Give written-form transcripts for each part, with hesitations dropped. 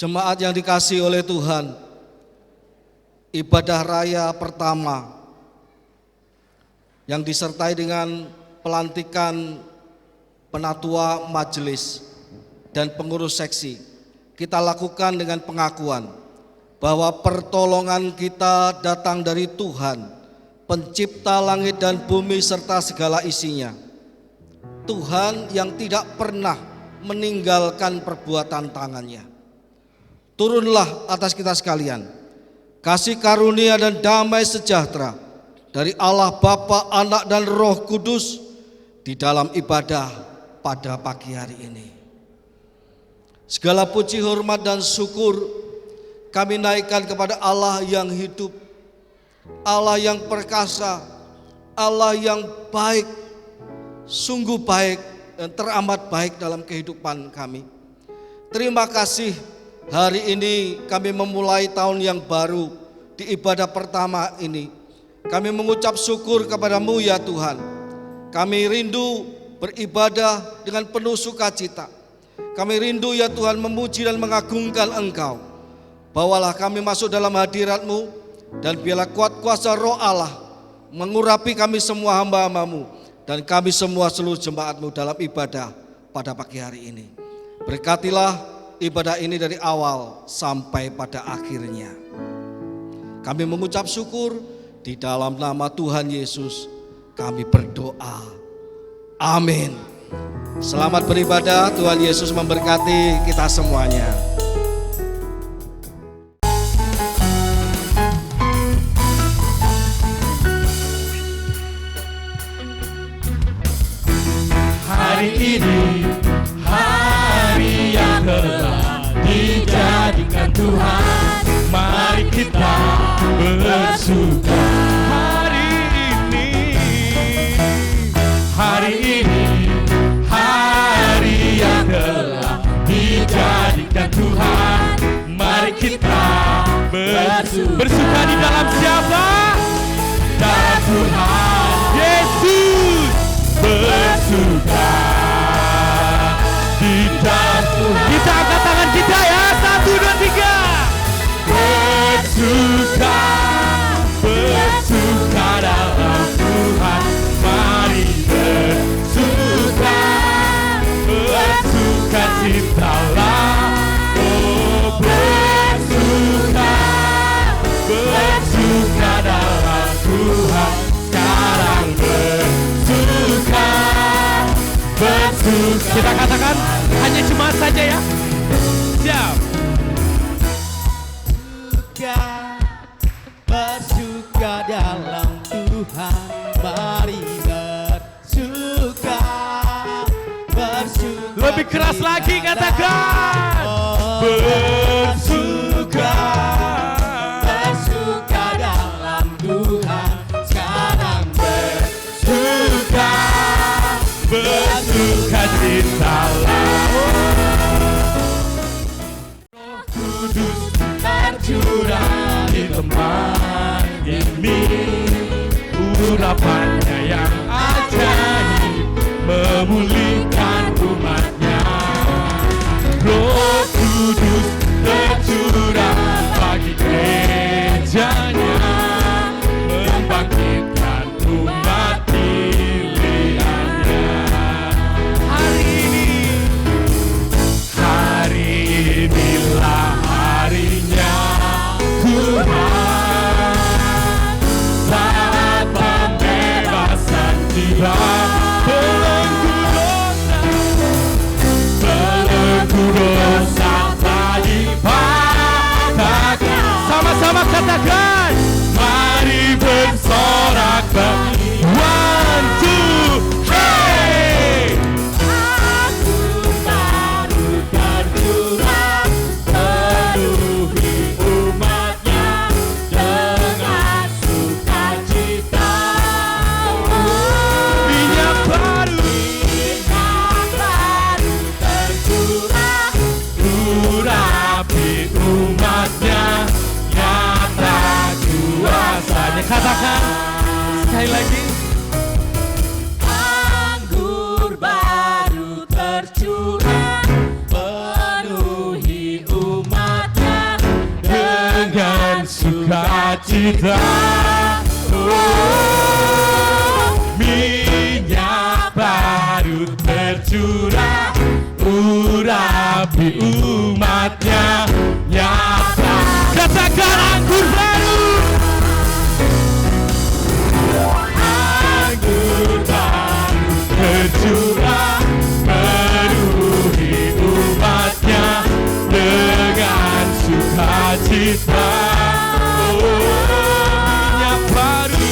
Jemaat yang dikasihi oleh Tuhan, ibadah raya pertama yang disertai dengan pelantikan penatua majelis dan pengurus seksi, kita lakukan dengan pengakuan bahwa pertolongan kita datang dari Tuhan, pencipta langit dan bumi serta segala isinya. Tuhan yang tidak pernah meninggalkan perbuatan tangannya. Turunlah atas kita sekalian kasih karunia dan damai sejahtera dari Allah Bapa, Anak dan Roh Kudus di dalam ibadah pada pagi hari ini. Segala puji, hormat dan syukur kami naikkan kepada Allah yang hidup, Allah yang perkasa, Allah yang baik, sungguh baik dan teramat baik dalam kehidupan kami. Terima kasih, hari ini kami memulai tahun yang baru di ibadah pertama ini. Kami mengucap syukur kepada-Mu ya Tuhan. Kami rindu beribadah dengan penuh sukacita. Kami rindu ya Tuhan memuji dan mengagungkan Engkau. Bawalah kami masuk dalam hadirat-Mu dan biarlah kuat kuasa Roh Allah mengurapi kami semua hamba-hamba-Mu dan kami semua seluruh jemaat-Mu dalam ibadah pada pagi hari ini. Berkatilah ibadah ini dari awal sampai pada akhirnya. Kami mengucap syukur di dalam nama Tuhan Yesus kami berdoa. Amin. Selamat beribadah, Tuhan Yesus memberkati kita semuanya. Hari ini hari yang telah dijadikan Tuhan, mari kita bersuka. Hari ini hari yang telah dijadikan Tuhan, mari kita bersuka di dalam siapa? Dalam Tuhan Yesus. Bersuka di dalam Tuhan. Kita angkat tangan kita ya, 1, 2, 3. Bersuka, bersuka dalam Tuhan. Mari bersuka, bersuka citalah. Oh bersuka, bersuka dalam Tuhan. Sekarang bersuka. Kita katakan hanya jemaat saja ya. Siap. Bersuka dalam Tuhan, mari bersuka. Bersuka. Lebih keras lagi katakan. Bersuka. Bersuka dalam Tuhan. Sekarang bersuka. Bersuka citalah. Roh Kudus tercurah di tempat ini. Urapannya yang ajaib memulihkan umatnya. Roh Kudus tercurah bagi gerejanya, membangkitkan umat pilihannya. Hari inilah harinya Tuhan, saat pembebasan tiba. Belenggu dosa telah dipatahkan. Sama-sama katakan, mari bersorak bagi 1, 2, hey. Aku baru tercurah, penuhi umatnya dengan sukacita. Minyak baru tercurah, urapi umatnya, nyata kuasanya. Katakan sekali lagi. anggur baru tercurah, penuhi umat. sukacita. Minyak baru tercurah, urapi umatnya nyata. Katakan anggur baru, anggur baru tercurah, penuhi umatnya dengan sukacita. Minyak baru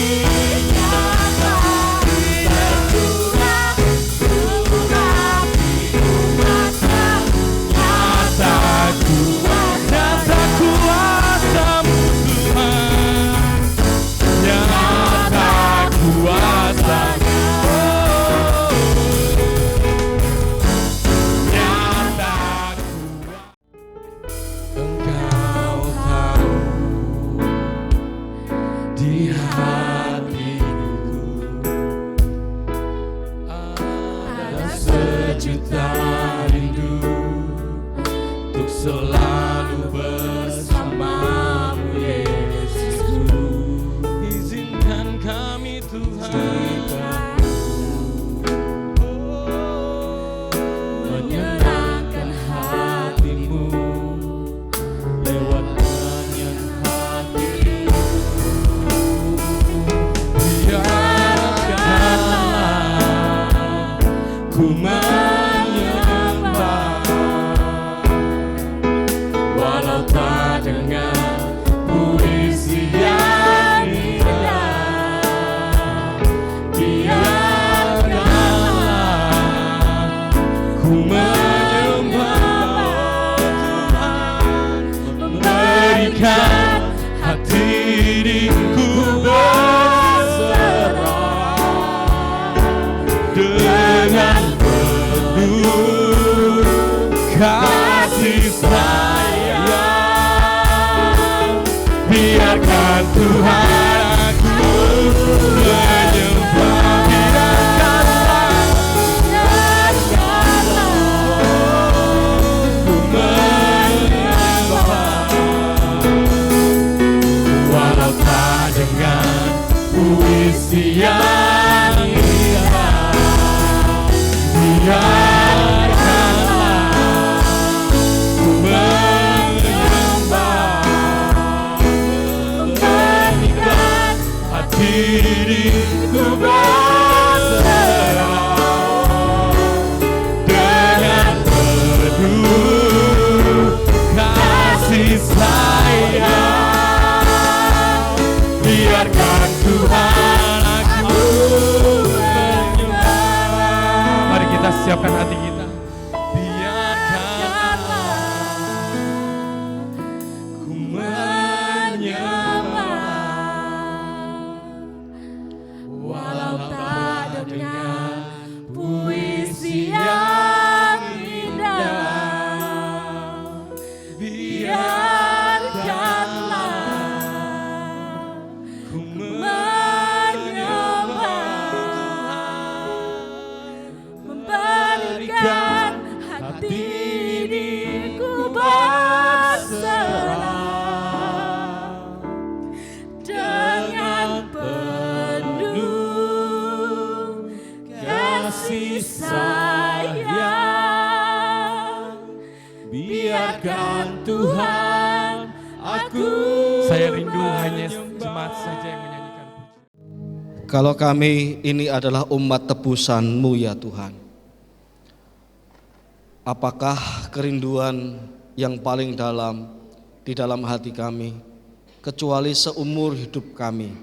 selalu bersamamu Yesusku. Izinkan kami Tuhan menyenangkan hatimu lewat nyanyian hatimu. Biarkanlah ku hati diriku berserah dengan penuh kasih sayang. Biarkan Tuhan aku menyembah, biarkanlah ku menyembah walau tak dengan puisi yang indah. Biarkanlah ku menyembah, memberikan hati diriku berserah dengan penuh kasih sayang. Biarkan Tuhan aku menyembah. Mari kita siapkan hati kita. Biarkanlah ku menyembah walau tak dengan puisi yang indah. Biarkanlah ku memberikan hati diriku berserah dengan penuh kasih sayang. Biarkan Tuhan aku. Saya rindu hanya jemaat saja yang menyanyikan pujian. Kalau kami ini adalah umat tebusan-Mu ya Tuhan, apakah kerinduan yang paling dalam di dalam hati kami, kecuali seumur hidup kami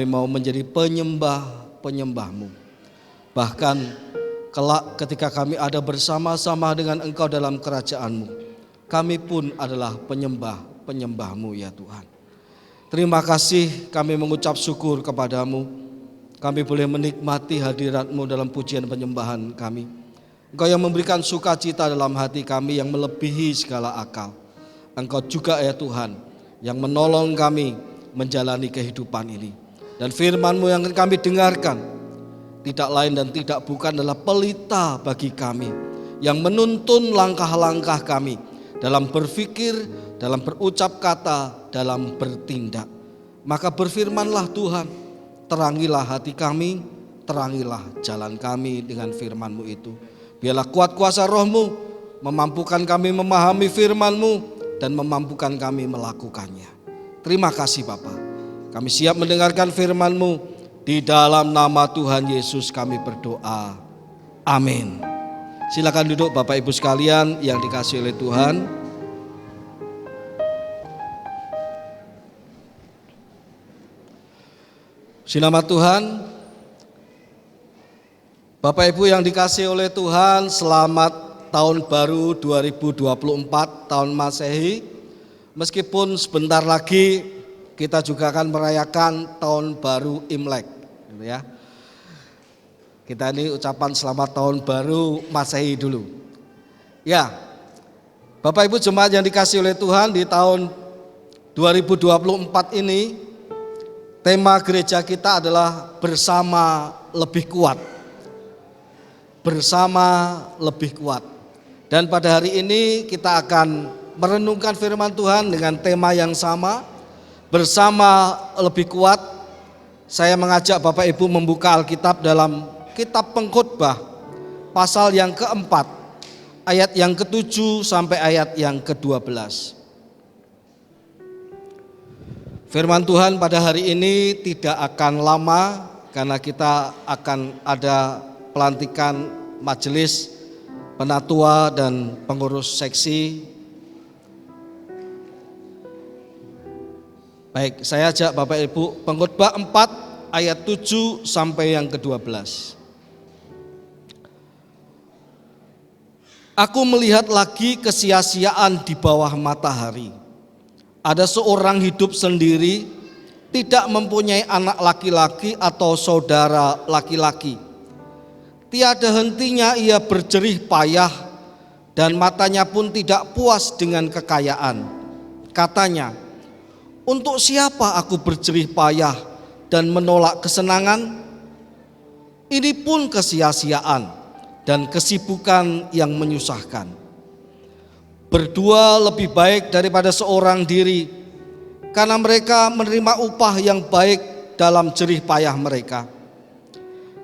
mau menjadi penyembah-penyembah-Mu. Bahkan kelak ketika kami ada bersama-sama dengan Engkau dalam kerajaan-Mu, kami pun adalah penyembah-penyembah-Mu ya Tuhan. Terima kasih, kami mengucap syukur kepadamu. Kami boleh menikmati hadirat-Mu dalam pujian penyembahan kami. Engkau yang memberikan sukacita dalam hati kami yang melebihi segala akal. Engkau juga ya Tuhan yang menolong kami menjalani kehidupan ini. Dan firman-Mu yang kami dengarkan tidak lain dan tidak bukan adalah pelita bagi kami, yang menuntun langkah-langkah kami dalam berpikir, dalam berucap kata, dalam bertindak. Maka berfirmanlah Tuhan, terangilah hati kami, terangilah jalan kami dengan firman-Mu itu. Biarlah kuat kuasa Roh-Mu memampukan kami memahami firman-Mu dan memampukan kami melakukannya. Terima kasih Bapa. Kami siap mendengarkan firman-Mu. Di dalam nama Tuhan Yesus kami berdoa. Amin. Silakan duduk Bapak Ibu sekalian yang dikasihi oleh Tuhan. Nama Tuhan. Bapak Ibu yang dikasihi oleh Tuhan, selamat tahun baru 2024, tahun Masehi. Meskipun sebentar lagi kita juga akan merayakan tahun baru Imlek, gitu ya. Kita ini ucapan selamat tahun baru Masehi dulu. Ya, Bapak Ibu jemaat yang dikasihi oleh Tuhan, di tahun 2024 ini tema gereja kita adalah bersama lebih kuat. Bersama lebih kuat. Dan pada hari ini kita akan merenungkan firman Tuhan dengan tema yang sama, bersama lebih kuat. Saya mengajak Bapak Ibu membuka Alkitab dalam kitab Pengkhotbah pasal yang keempat, ayat yang ke-7 sampai ayat yang ke-12. Firman Tuhan pada hari ini tidak akan lama karena kita akan ada pelantikan majelis penatua dan pengurus seksi. Baik, saya ajak Bapak Ibu Pengkhotbah 4 ayat 7 sampai yang ke-12. Aku melihat lagi kesia-siaan di bawah matahari. Ada seorang hidup sendiri, tidak mempunyai anak laki-laki atau saudara laki-laki. Tiada hentinya ia berjerih payah dan matanya pun tidak puas dengan kekayaan. Katanya, untuk siapa aku berjerih payah dan menolak kesenangan? Ini pun kesia-siaan dan kesibukan yang menyusahkan. Berdua lebih baik daripada seorang diri, karena mereka menerima upah yang baik dalam jerih payah mereka.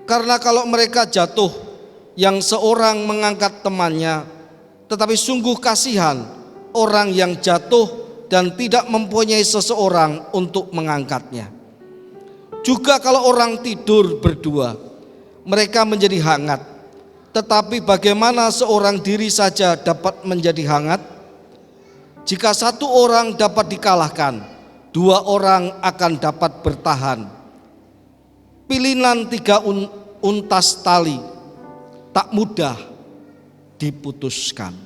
Karena kalau mereka jatuh, yang seorang mengangkat temannya, tetapi sungguh kasihan orang yang jatuh dan tidak mempunyai seseorang untuk mengangkatnya. Juga kalau orang tidur berdua, mereka menjadi hangat. Tetapi bagaimana seorang diri saja dapat menjadi hangat? Jika satu orang dapat dikalahkan, dua orang akan dapat bertahan. Pilihan 3 untas tali tak mudah diputuskan.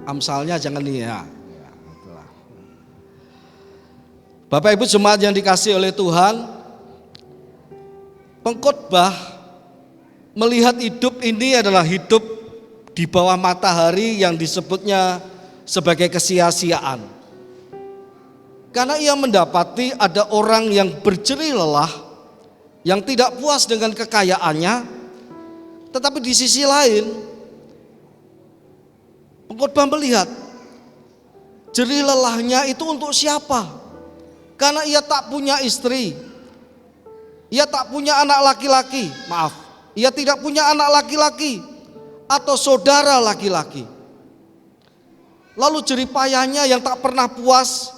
Amsalnya jangan nih ya. Bapak Ibu jemaat yang dikasihi oleh Tuhan, pengkhotbah melihat hidup ini adalah hidup di bawah matahari yang disebutnya sebagai kesia-siaan. Karena ia mendapati ada orang yang berjerih lelah, yang tidak puas dengan kekayaannya, tetapi di sisi lain pengkhotbah melihat jerih lelahnya itu untuk siapa? Karena ia tak punya istri, ia tak punya anak laki-laki, ia tidak punya anak laki-laki atau saudara laki-laki. Lalu jerih payahnya yang tak pernah puas,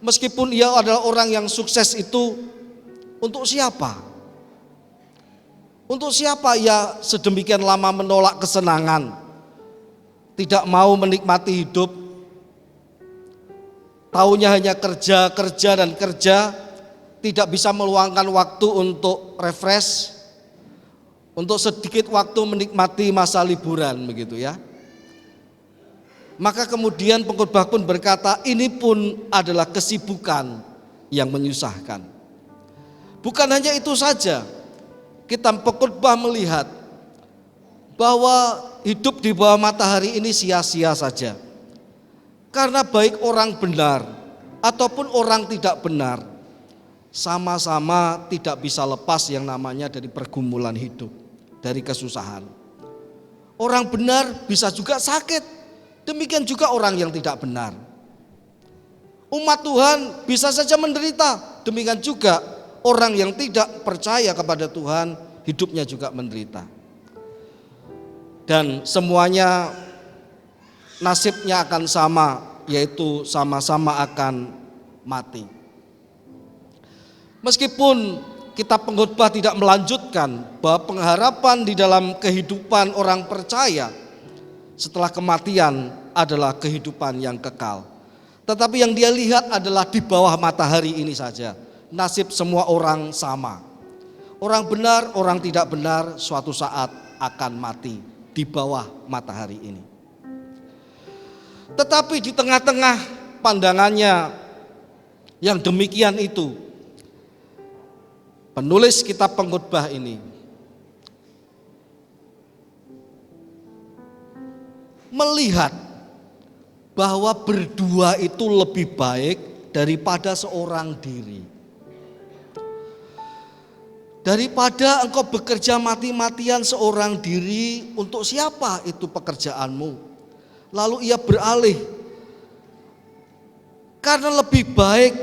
meskipun ia adalah orang yang sukses itu, untuk siapa? Untuk siapa ia sedemikian lama menolak kesenangan, tidak mau menikmati hidup? Taunya hanya kerja, dan kerja, tidak bisa meluangkan waktu untuk refresh, untuk sedikit waktu menikmati masa liburan begitu ya. Maka kemudian pengkhotbah pun berkata, ini pun adalah kesibukan yang menyusahkan. Bukan hanya itu saja, kita pengkhotbah melihat bahwa hidup di bawah matahari ini sia-sia saja. Karena baik orang benar ataupun orang tidak benar, sama-sama tidak bisa lepas yang namanya dari pergumulan hidup, dari kesusahan. Orang benar bisa juga sakit, Demikian juga orang yang tidak benar. Umat Tuhan bisa saja menderita, demikian juga orang yang tidak percaya kepada Tuhan hidupnya juga menderita. Dan semuanya nasibnya akan sama, yaitu sama-sama akan mati. Meskipun kitab Pengkhotbah tidak melanjutkan bahwa pengharapan di dalam kehidupan orang percaya setelah kematian adalah kehidupan yang kekal. Tetapi yang dia lihat adalah di bawah matahari ini saja. Nasib semua orang sama. Orang benar, orang tidak benar suatu saat akan mati di bawah matahari ini. Tetapi di tengah-tengah pandangannya yang demikian itu, penulis kitab Pengkhotbah ini melihat bahwa berdua itu lebih baik daripada seorang diri. Daripada engkau bekerja mati-matian seorang diri, untuk siapa itu pekerjaanmu? Lalu ia beralih, karena lebih baik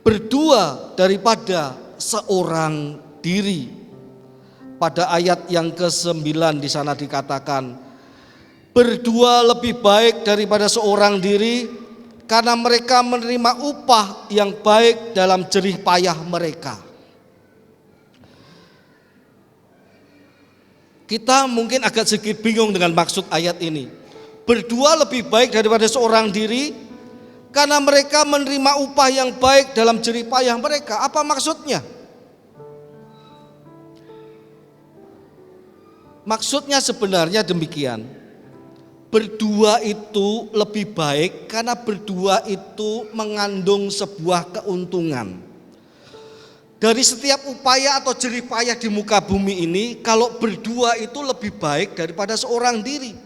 berdua daripada seorang diri. Pada ayat yang ke-9 di sana dikatakan, berdua lebih baik daripada seorang diri, karena mereka menerima upah yang baik dalam jerih payah mereka. Kita mungkin agak sedikit bingung dengan maksud ayat ini. Berdua lebih baik daripada seorang diri, karena mereka menerima upah yang baik dalam jerih payah mereka. Apa maksudnya? Maksudnya sebenarnya demikian. Berdua itu lebih baik karena berdua itu mengandung sebuah keuntungan. Dari setiap upaya atau jerih payah di muka bumi ini, kalau berdua itu lebih baik daripada seorang diri.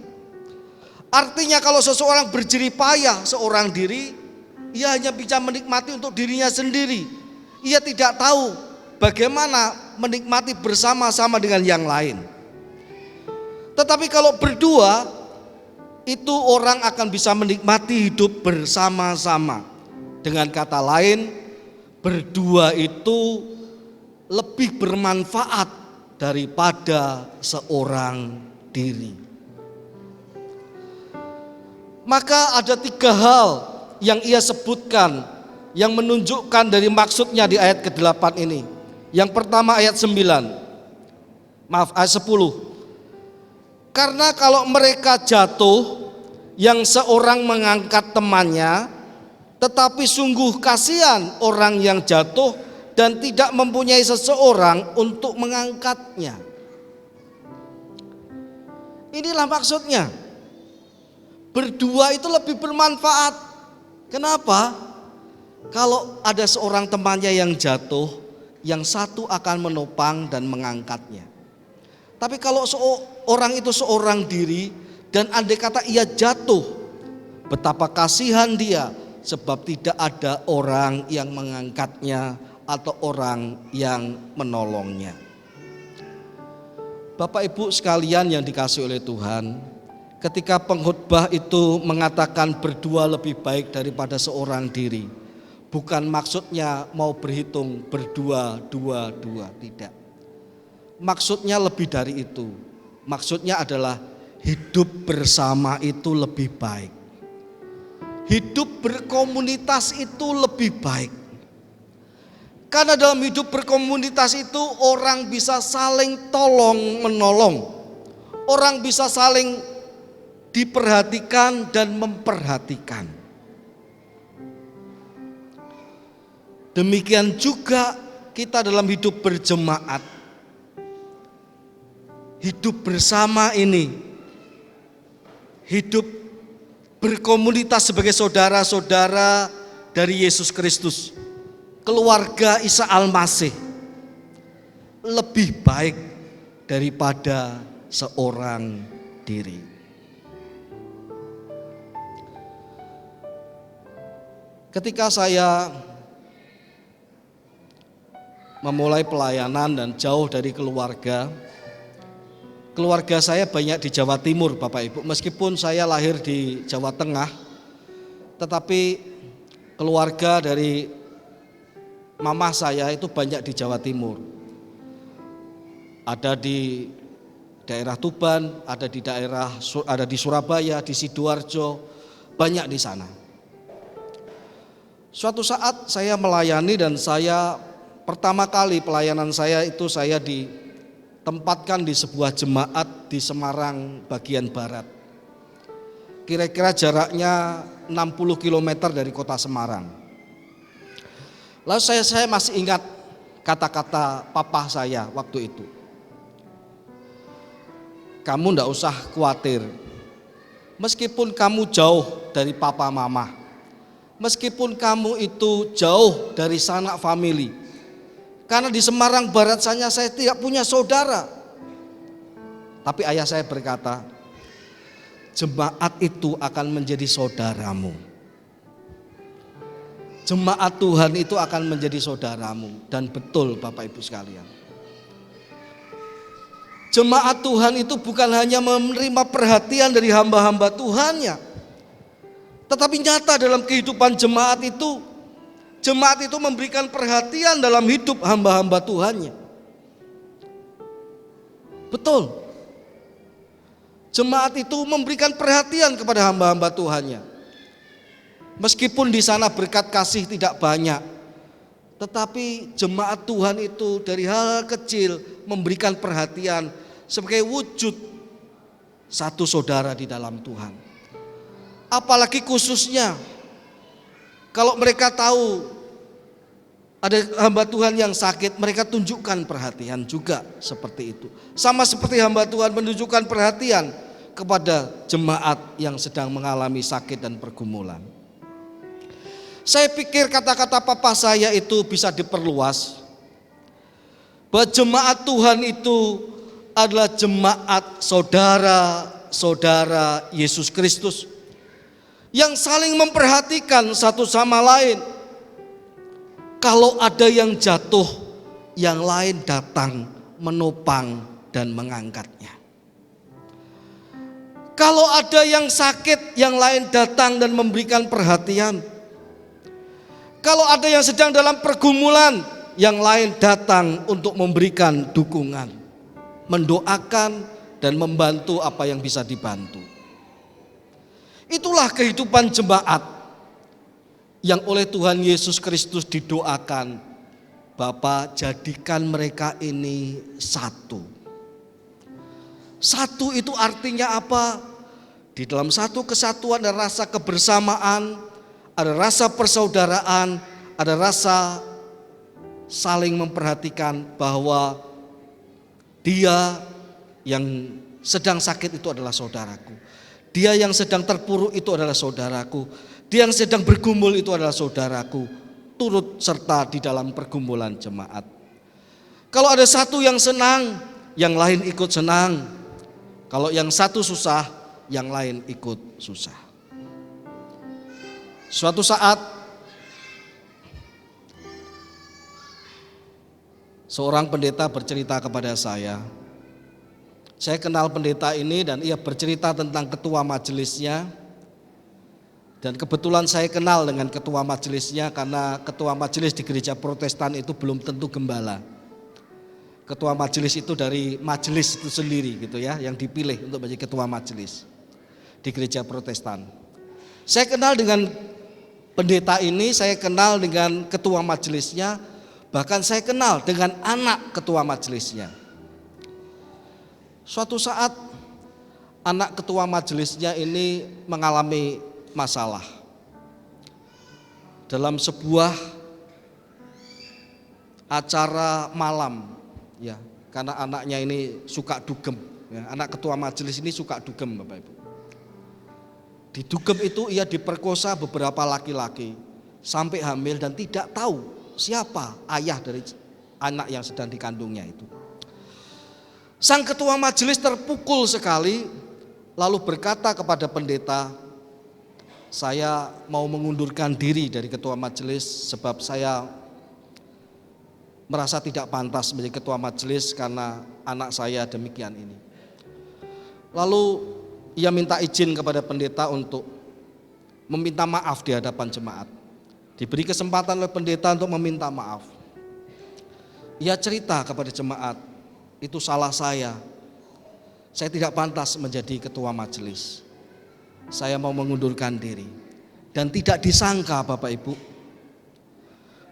Artinya kalau seseorang berjerih payah seorang diri, ia hanya bisa menikmati untuk dirinya sendiri. Ia tidak tahu bagaimana menikmati bersama-sama dengan yang lain. Tetapi kalau berdua, itu orang akan bisa menikmati hidup bersama-sama. Dengan kata lain, berdua itu lebih bermanfaat daripada seorang diri. Maka ada 3 hal yang ia sebutkan yang menunjukkan dari maksudnya di ayat ke-8 ini. Yang pertama ayat 9, ayat 10. Karena kalau mereka jatuh, yang seorang mengangkat temannya, tetapi sungguh kasihan orang yang jatuh dan tidak mempunyai seseorang untuk mengangkatnya. Inilah maksudnya. Berdua itu lebih bermanfaat. Kenapa? Kalau ada seorang temannya yang jatuh, yang satu akan menopang dan mengangkatnya. Tapi kalau orang itu seorang diri dan andai kata ia jatuh, betapa kasihan dia sebab tidak ada orang yang mengangkatnya atau orang yang menolongnya. Bapak Ibu sekalian yang dikasihi oleh Tuhan, ketika pengkhotbah itu mengatakan berdua lebih baik daripada seorang diri, bukan maksudnya mau berhitung berdua, dua, tidak. Maksudnya lebih dari itu. Maksudnya adalah hidup bersama itu lebih baik. Hidup berkomunitas itu lebih baik. Karena dalam hidup berkomunitas itu orang bisa saling tolong menolong. Orang bisa saling diperhatikan dan memperhatikan. Demikian juga kita dalam hidup berjemaat. Hidup bersama ini, hidup berkomunitas sebagai saudara-saudara dari Yesus Kristus, keluarga Isa Al-Masih, lebih baik daripada seorang diri. Ketika saya memulai pelayanan dan jauh dari keluarga, keluarga saya banyak di Jawa Timur, Bapak Ibu. Meskipun saya lahir di Jawa Tengah, tetapi keluarga dari mama saya itu banyak di Jawa Timur. Ada di daerah Tuban, ada di Surabaya, di Sidoarjo, banyak di sana. Suatu saat saya melayani dan pertama kali pelayanan saya itu saya ditempatkan di sebuah jemaat di Semarang bagian barat. Kira-kira jaraknya 60 km dari kota Semarang. Lalu saya masih ingat kata-kata papa saya waktu itu. Kamu ndak usah khawatir. Meskipun kamu jauh dari papa mama, meskipun kamu itu jauh dari sanak famili, karena di Semarang Barat saya tidak punya saudara. Tapi ayah saya berkata, jemaat itu akan menjadi saudaramu. Jemaat Tuhan itu akan menjadi saudaramu. Dan betul Bapak Ibu sekalian, jemaat Tuhan itu bukan hanya menerima perhatian dari hamba-hamba Tuhannya, tetapi nyata dalam kehidupan jemaat itu memberikan perhatian dalam hidup hamba-hamba Tuhannya. Betul. Jemaat itu memberikan perhatian kepada hamba-hamba Tuhannya. Meskipun di sana berkat kasih tidak banyak, tetapi jemaat Tuhan itu dari hal kecil memberikan perhatian sebagai wujud satu saudara di dalam Tuhan. Apalagi khususnya kalau mereka tahu ada hamba Tuhan yang sakit, mereka tunjukkan perhatian juga seperti itu. Sama seperti hamba Tuhan menunjukkan perhatian kepada jemaat yang sedang mengalami sakit dan pergumulan. Saya pikir kata-kata papa saya itu bisa diperluas, bahwa jemaat Tuhan itu adalah jemaat saudara-saudara Yesus Kristus yang saling memperhatikan satu sama lain. Kalau ada yang jatuh, yang lain datang menopang dan mengangkatnya. Kalau ada yang sakit, yang lain datang dan memberikan perhatian. Kalau ada yang sedang dalam pergumulan, yang lain datang untuk memberikan dukungan, mendoakan dan membantu apa yang bisa dibantu. Itulah kehidupan jemaat yang oleh Tuhan Yesus Kristus didoakan, Bapa jadikan mereka ini satu. Satu itu artinya apa? Di dalam satu kesatuan ada rasa kebersamaan, ada rasa persaudaraan, ada rasa saling memperhatikan bahwa dia yang sedang sakit itu adalah saudaraku. Dia yang sedang terpuruk itu adalah saudaraku. Dia yang sedang bergumul itu adalah saudaraku. Turut serta di dalam pergumulan jemaat. Kalau ada satu yang senang, yang lain ikut senang. Kalau yang satu susah, yang lain ikut susah. Suatu saat seorang pendeta bercerita kepada saya. Saya kenal pendeta ini dan ia bercerita tentang ketua majelisnya. Dan kebetulan saya kenal dengan ketua majelisnya karena ketua majelis di gereja Protestan itu belum tentu gembala. Ketua majelis itu dari majelis itu sendiri gitu ya, yang dipilih untuk menjadi ketua majelis di gereja Protestan. Saya kenal dengan pendeta ini, saya kenal dengan ketua majelisnya, bahkan saya kenal dengan anak ketua majelisnya. Suatu saat anak ketua majelisnya ini mengalami masalah dalam sebuah acara malam ya, karena anaknya ini suka dugem ya, anak ketua majelis ini suka dugem Bapak Ibu. Di dugem itu ia diperkosa beberapa laki-laki sampai hamil dan tidak tahu siapa ayah dari anak yang sedang dikandungnya itu. Sang ketua majelis terpukul sekali lalu berkata kepada pendeta, saya mau mengundurkan diri dari ketua majelis sebab saya merasa tidak pantas menjadi ketua majelis karena anak saya demikian ini. Lalu ia minta izin kepada pendeta untuk meminta maaf di hadapan jemaat. Diberi kesempatan oleh pendeta untuk meminta maaf. Ia cerita kepada jemaat, itu salah saya. Saya tidak pantas menjadi ketua majelis. Saya mau mengundurkan diri. Dan tidak disangka Bapak Ibu,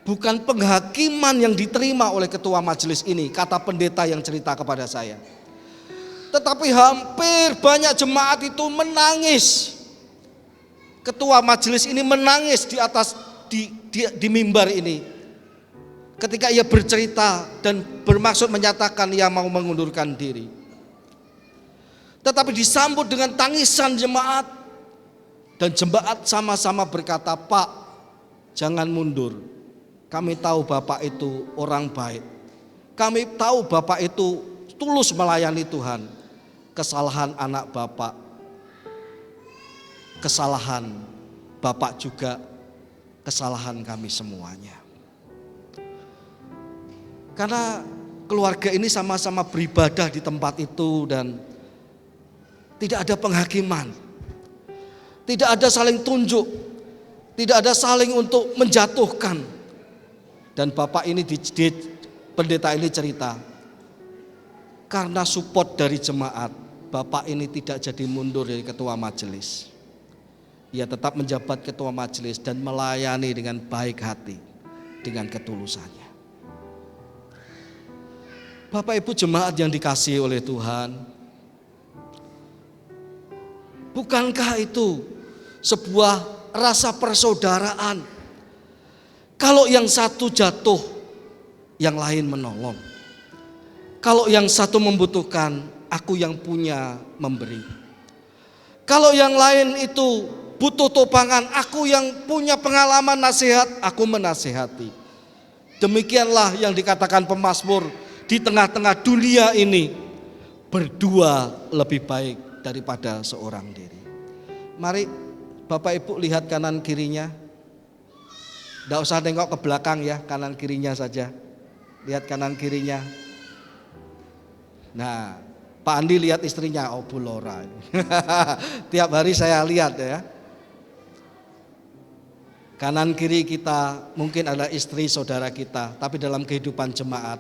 bukan penghakiman yang diterima oleh ketua majelis ini, kata pendeta yang cerita kepada saya. Tetapi hampir banyak jemaat itu menangis. Ketua majelis ini menangis di atas di mimbar ini. Ketika ia bercerita dan bermaksud menyatakan ia mau mengundurkan diri. Tetapi disambut dengan tangisan jemaat. Dan jemaat sama-sama berkata, Pak, jangan mundur. Kami tahu Bapak itu orang baik. Kami tahu Bapak itu tulus melayani Tuhan. Kesalahan anak Bapak, kesalahan Bapak juga, kesalahan kami semuanya. Karena keluarga ini sama-sama beribadah di tempat itu dan tidak ada penghakiman. Tidak ada saling tunjuk, tidak ada saling untuk menjatuhkan. Dan Bapak ini pendeta ini cerita, karena support dari jemaat, Bapak ini tidak jadi mundur dari ketua majelis. Ia tetap menjabat ketua majelis dan melayani dengan baik hati, dengan ketulusannya. Bapak Ibu jemaat yang dikasihi oleh Tuhan, bukankah itu sebuah rasa persaudaraan? Kalau yang satu jatuh, yang lain menolong. Kalau yang satu membutuhkan, aku yang punya memberi. Kalau yang lain itu butuh topangan, aku yang punya pengalaman nasihat, aku menasihati. Demikianlah yang dikatakan pemazmur, di tengah-tengah dunia ini berdua lebih baik daripada seorang diri. Mari Bapak Ibu lihat kanan kirinya. Tidak usah tengok ke belakang ya, kanan kirinya saja. Lihat kanan kirinya. Nah, Pak Andi lihat istrinya, oh Bu Lora. Tiap hari saya lihat ya. Kanan kiri kita mungkin adalah istri saudara kita, tapi dalam kehidupan jemaat,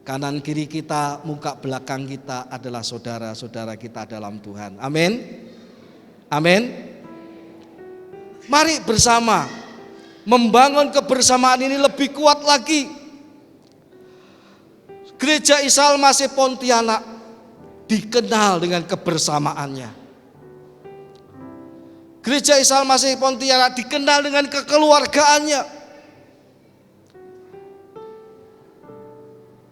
kanan kiri kita, muka belakang kita adalah saudara-saudara kita dalam Tuhan. Amin. Amin. Mari bersama membangun kebersamaan ini lebih kuat lagi. Gereja Isa Al-Masih Pontianak dikenal dengan kebersamaannya. Gereja Isa Al-Masih Pontianak dikenal dengan kekeluargaannya.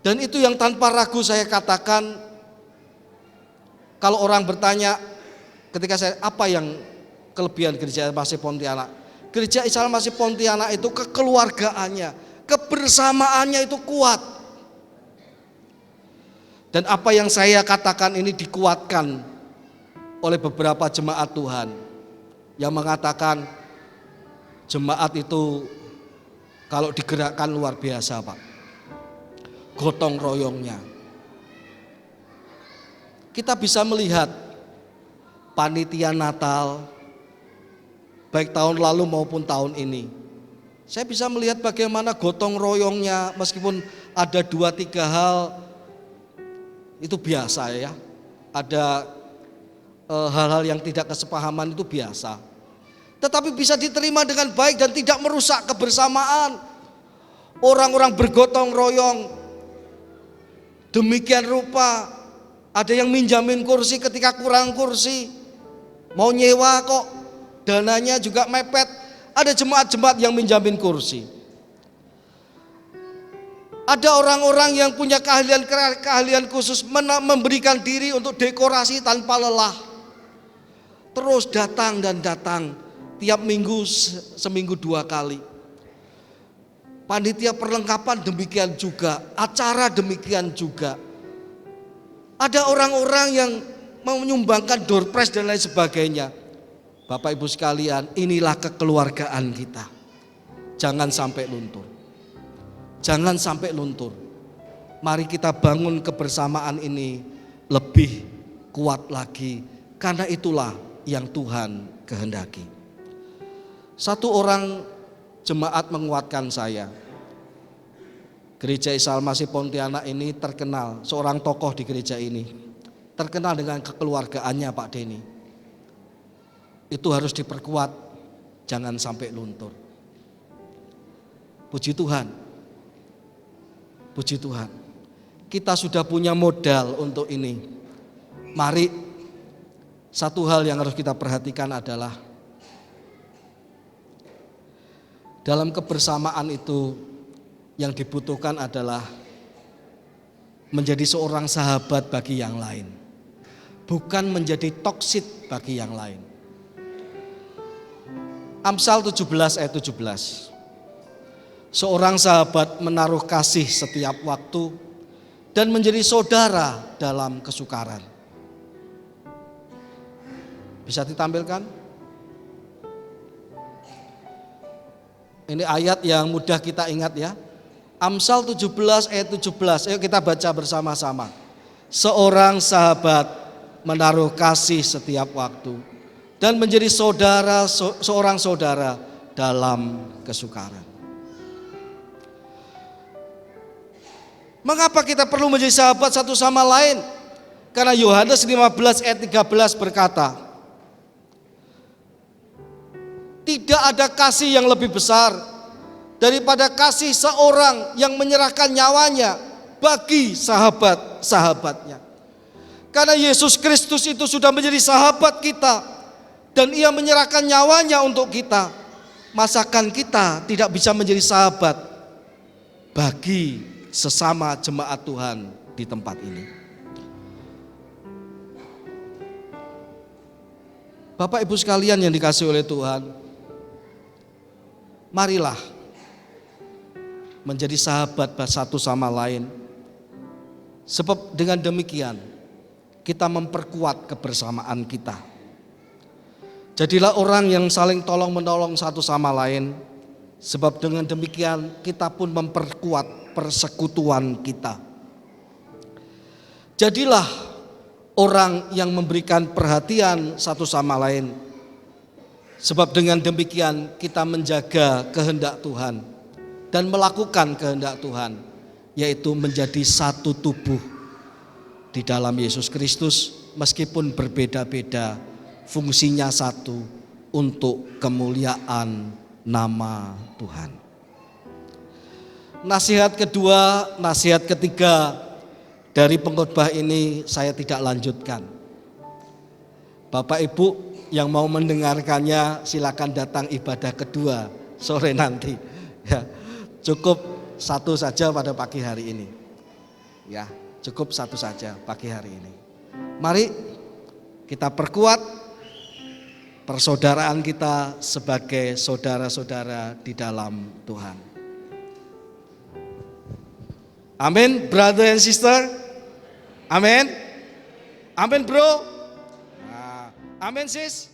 Dan itu yang tanpa ragu saya katakan, kalau orang bertanya ketika saya, apa yang kelebihan Gereja Al-Masih Pontianak? Gereja Isa Al-Masih Pontianak itu kekeluargaannya, kebersamaannya itu kuat. Dan apa yang saya katakan ini dikuatkan oleh beberapa jemaat Tuhan yang mengatakan jemaat itu kalau digerakkan luar biasa Pak. Gotong royongnya. Kita bisa melihat panitia Natal baik tahun lalu maupun tahun ini. Saya bisa melihat bagaimana gotong royongnya, meskipun ada 2-3 hal itu biasa ya. Ada hal-hal yang tidak kesepahaman itu biasa. Tetapi bisa diterima dengan baik dan tidak merusak kebersamaan. Orang-orang bergotong royong. Demikian rupa ada yang minjamin kursi ketika kurang kursi. Mau nyewa kok. Dananya juga mepet. Ada jemaat-jemaat yang minjamin kursi. Ada orang-orang yang punya keahlian khusus memberikan diri untuk dekorasi tanpa lelah. Terus datang dan datang. Tiap minggu seminggu 2 kali. Panitia perlengkapan demikian juga. Acara demikian juga. Ada orang-orang yang menyumbangkan door prize dan lain sebagainya. Bapak Ibu sekalian, inilah kekeluargaan kita. Jangan sampai luntur. Jangan sampai luntur. Mari kita bangun kebersamaan ini lebih kuat lagi, karena itulah yang Tuhan kehendaki. Satu orang jemaat menguatkan saya. Gereja Isa Al-Masih Pontianak ini terkenal, seorang tokoh di gereja ini terkenal dengan kekeluargaannya, Pak Denny. Itu harus diperkuat, jangan sampai luntur. Puji Tuhan, puji Tuhan. Kita sudah punya modal untuk ini. Mari, satu hal yang harus kita perhatikan adalah dalam kebersamaan itu yang dibutuhkan adalah menjadi seorang sahabat bagi yang lain, bukan menjadi toksit bagi yang lain. Amsal 17 ayat 17. Seorang sahabat menaruh kasih setiap waktu dan menjadi saudara dalam kesukaran. Bisa ditampilkan? Ini ayat yang mudah kita ingat ya. Amsal 17 ayat 17. Ayo kita baca bersama-sama. Seorang sahabat menaruh kasih setiap waktu dan menjadi seorang saudara dalam kesukaran. Mengapa kita perlu menjadi sahabat satu sama lain? Karena Yohanes 15 ayat 13 berkata, tidak ada kasih yang lebih besar daripada kasih seorang yang menyerahkan nyawanya bagi sahabat-sahabatnya. Karena Yesus Kristus itu sudah menjadi sahabat kita dan Ia menyerahkan nyawanya untuk kita. Masakan kita tidak bisa menjadi sahabat bagi sesama jemaat Tuhan di tempat ini? Bapak Ibu sekalian yang dikasihi oleh Tuhan, marilah menjadi sahabat satu sama lain. Sebab dengan demikian kita memperkuat kebersamaan kita. Jadilah orang yang saling tolong menolong satu sama lain. Sebab dengan demikian kita pun memperkuat persekutuan kita. Jadilah orang yang memberikan perhatian satu sama lain. Sebab dengan demikian kita menjaga kehendak Tuhan dan melakukan kehendak Tuhan, yaitu menjadi satu tubuh di dalam Yesus Kristus, meskipun berbeda-beda, fungsinya satu, untuk kemuliaan nama Tuhan. Nasihat kedua, nasihat ketiga dari pengkhotbah ini saya tidak lanjutkan. Bapak Ibu yang mau mendengarkannya silakan datang ibadah kedua sore nanti. Ya, cukup satu saja pada pagi hari ini. Ya, cukup satu saja pagi hari ini. Mari kita perkuat persaudaraan kita sebagai saudara-saudara di dalam Tuhan. Amin, brother and sister. Amin. Amin, bro. Amin, sis.